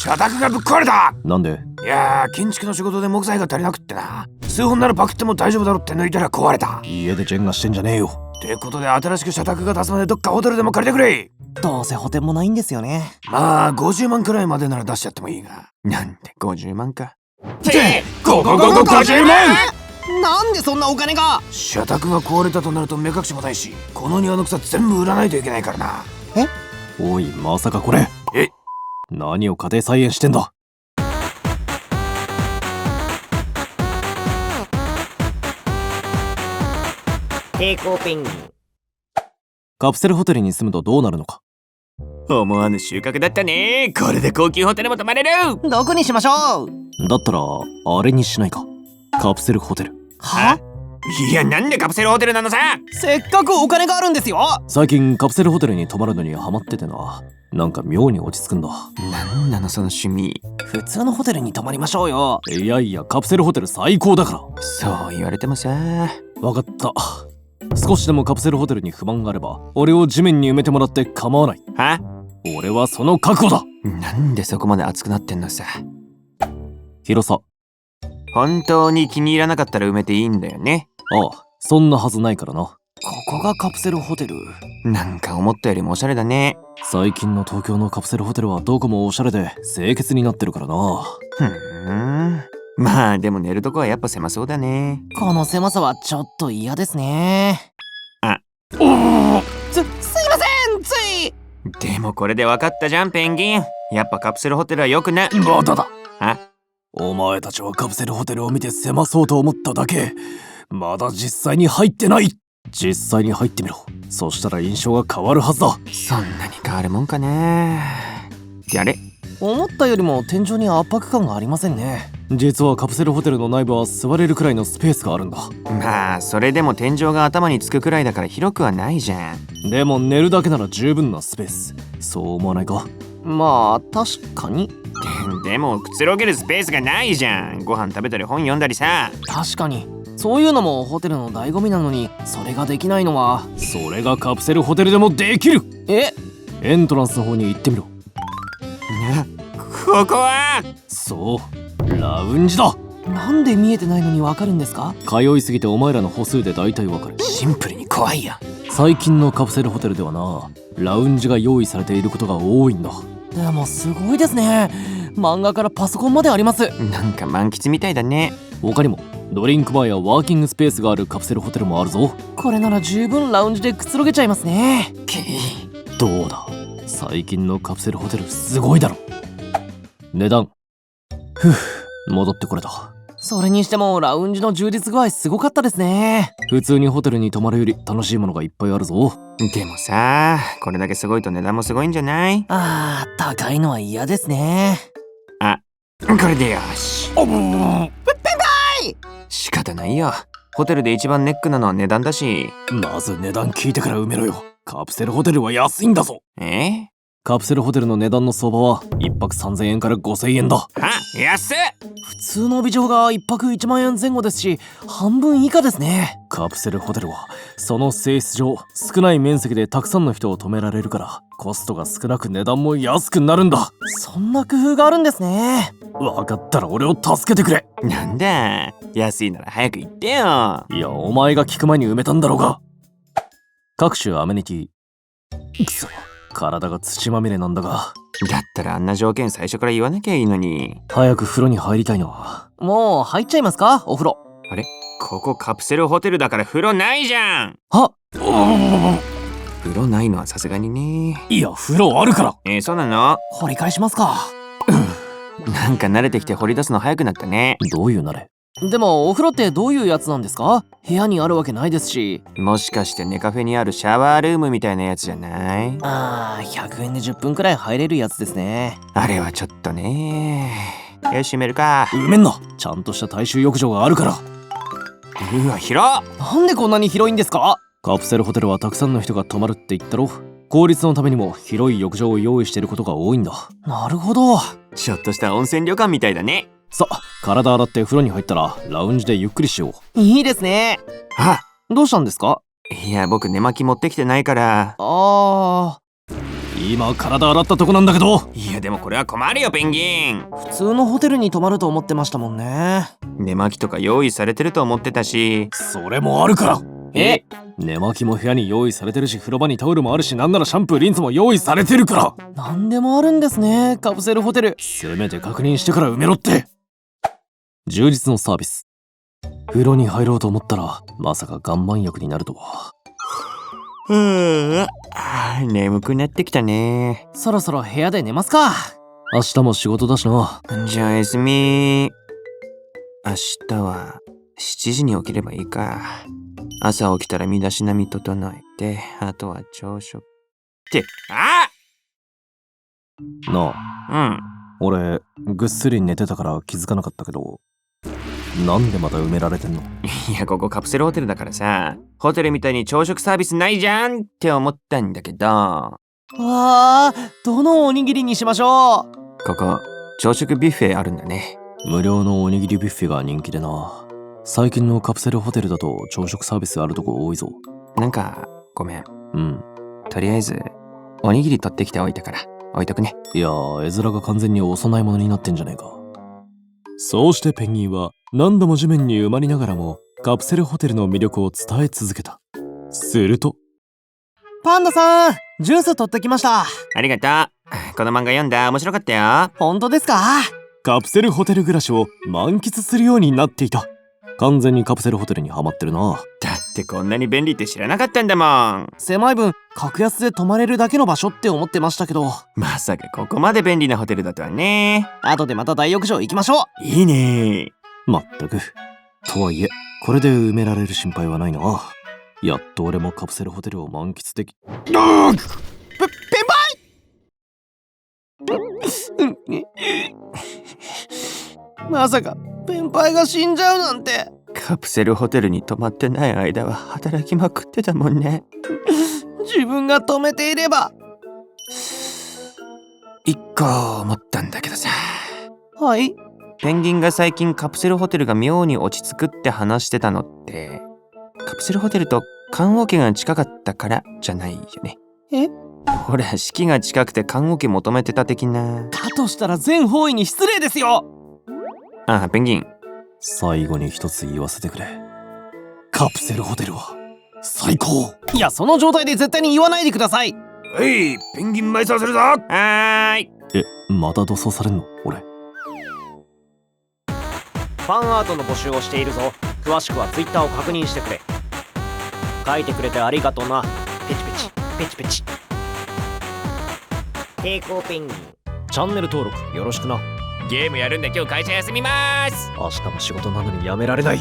社宅がぶっ壊れた。なんで？いやー、建築の仕事で木材が足りなくってな。数本ならパクっても大丈夫だろって抜いたら壊れた。家でジェンガしてんじゃねえよ。ってことで新しく社宅が出すまでどっかホテルでも借りてくれ。どうせ補填もないんですよね。まあ50万くらいまでなら出しちゃってもいいが。なんで50万か。って50万！なんでそんなお金が？社宅が壊れたとなると目隠しもないし、この庭の草全部売らないといけないからな。おい、まさかこれ。え？何を家庭菜園してんだ。蛍光ペンギン。カプセルホテルに住むとどうなるのか。思わぬ収穫だったね。これで高級ホテルも泊まれる。どこにしましょう？だったらあれにしないか。カプセルホテル。は？いや、なんでカプセルホテルなのさ。せっかくお金があるんですよ。最近カプセルホテルに泊まるのにハマっててな。なんか妙に落ち着くんだ。なんなのその趣味。普通のホテルに泊まりましょうよ。いやいや、カプセルホテル最高だかそう言われてもさ。ら。わかった。少しでもカプセルホテルに不満があれば俺を地面に埋めてもらって構わない。は？俺はその覚悟だ。なんでそこまで熱くなってんのさ。広さ。本当に気に入らなかったら埋めていいんだよね。ああ、そんなはずないからな。ここがカプセルホテル。なんか思ったよりもおしゃれだね。最近の東京のカプセルホテルはどこもおしゃれで清潔になってるからな。まあでも寝るとこはやっぱ狭そうだね。この狭さはちょっと嫌ですね。すいません、つい。でもこれで分かったじゃんペンギン。やっぱカプセルホテルは良くない。まだだ。は？お前たちはカプセルホテルを見て狭そうと思っただけ。まだ実際に入ってない。実際に入ってみろ。そしたら印象が変わるはずだ。そんなに変わるもんかな。やれ。思ったよりも天井に圧迫感がありませんね。実はカプセルホテルの内部は座れるくらいのスペースがあるんだ。まあそれでも天井が頭につくくらいだから広くはないじゃん。でも寝るだけなら十分なスペース。そう思わないか？まあ確かに。でもくつろげるスペースがないじゃん。ご飯食べたり本読んだりさ。確かにそういうのもホテルの醍醐味なのに、それができないのは。それがカプセルホテルでもできる。エントランスの方に行ってみろ。ここはそうラウンジだ。なんで見えてないのにわかるんですか？通いすぎてお前らの歩数で大体わかる。シンプルに怖いよ。最近のカプセルホテルではな、ラウンジが用意されていることが多いんだ。でもすごいですね。漫画からパソコンまであります。なんか満喫みたいだね。他にもドリンクバーやワーキングスペースがあるカプセルホテルもあるぞ。これなら十分ラウンジでくつろげちゃいますね。どうだ、最近のカプセルホテルすごいだろ。値段。戻ってこれた。それにしてもラウンジの充実具合すごかったですね。普通にホテルに泊まるより楽しいものがいっぱいあるぞ。でもさ、これだけすごいと値段もすごいんじゃない？高いのは嫌ですね。これでよし。仕方ないよ。ホテルで一番ネックなのは値段だし。まず値段聞いてから埋めろよ。カプセルホテルは安いんだぞ。カプセルホテルの値段の相場は1泊3000円から5000円だ。安っ。普通の美女が1泊1万円前後ですし、半分以下ですね。カプセルホテルはその性質上少ない面積でたくさんの人を泊められるからコストが少なく値段も安くなるんだ。そんな工夫があるんですね。分かったら俺を助けてくれ。なんだ、安いなら早く言ってよ。いや、お前が聞く前に埋めたんだろうが。各種アメニティ。くそ、体が土まみれなんだが。だったらあんな条件最初から言わなきゃいいのに。早く風呂に入りたいな。もう入っちゃいますか、お風呂。あれ、ここカプセルホテルだから風呂ないじゃん。風呂ないのはさすがにね。いや、風呂あるから。そうなの？掘り返しますか。なんか慣れてきて掘り出すの早くなったね。どういう慣れ？でもお風呂ってどういうやつなんですか？部屋にあるわけないですし。もしかしてネカフェにあるシャワールームみたいなやつじゃない？100円で10分くらい入れるやつですね。あれはちょっとね。よし、閉めるか。埋めんな。ちゃんとした大衆浴場があるから。うわ、広っ。なんでこんなに広いんですか？カプセルホテルはたくさんの人が泊まるって言ったろ。効率のためにも広い浴場を用意していることが多いんだ。なるほど。ちょっとした温泉旅館みたいだね。さあ、体洗って風呂に入ったらラウンジでゆっくりしよう。いいですね。どうしたんですか？いや、僕寝巻き持ってきてないから。今体洗ったとこなんだけど。いやでもこれは困るよペンギン。普通のホテルに泊まると思ってましたもんね。寝巻きとか用意されてると思ってたし。それもあるから。え、寝巻きも部屋に用意されてるし、風呂場にタオルもあるし、なんならシャンプーリンスも用意されてるから。なんでもあるんですね、カプセルホテル。せめて確認してから埋めろって。充実のサービス。風呂に入ろうと思ったらまさか岩盤浴になるとは。眠くなってきたね。そろそろ部屋で寝ますか。明日も仕事だしな。じゃあ休み。明日は7時に起きればいいか。朝起きたら身だしなみ整えて、あとは朝食ってなあ、俺ぐっすり寝てたから気づかなかったけど、なんでまた埋められてんの？いやここカプセルホテルだからさ、ホテルみたいに朝食サービスないじゃんって思ったんだけど。わあ、どのおにぎりにしましょう。ここ朝食ビュッフェあるんだね。無料のおにぎりビュッフェが人気でな。最近のカプセルホテルだと朝食サービスあるとこ多いぞ。なんかごめん。うんとりあえずおにぎり取ってきておいたから置いとくね。いや絵面が完全にお供え物になってんじゃねえか。そうしてペンギンは何度も地面に埋まりながらもカプセルホテルの魅力を伝え続けた。すると、パンダさん、ジュース取ってきました。ありがとう。この漫画読んだ。面白かったよ。本当ですか？カプセルホテル暮らしを満喫するようになっていた。完全にカプセルホテルにハマってるな。だってこんなに便利って知らなかったんだもん。狭い分格安で泊まれるだけの場所って思ってましたけど。まさかここまで便利なホテルだとはね。後でまた大浴場行きましょう。いいね。まったく。とはいえこれで埋められる心配はないな。やっと俺もカプセルホテルを満喫でき。ペンパイまさかペンパイが死んじゃうなんて。カプセルホテルに泊まってない間は働きまくってたもんね。自分が止めていれば。一個思ったんだけどさ。はい。ペンギンが最近カプセルホテルが妙に落ち着くって話してたのってカプセルホテルと棺桶が近かったからじゃないよね。え？ほら式が近くて棺桶求めてた的な。だとしたら全方位に失礼ですよ。ああペンギン、最後に一つ言わせてくれ。カプセルホテルは最高。いや、その状態で絶対に言わないでください。はい、ペンギン埋葬するぞ。はーい。また土葬されんの俺。ファンアートの募集をしているぞ。詳しくは Twitter を確認してくれ。書いてくれてありがとな。ペチペチペチペチ。抵抗ペンギン。チャンネル登録よろしくな。ゲームやるんで今日会社休みます。明日も仕事なのにやめられない。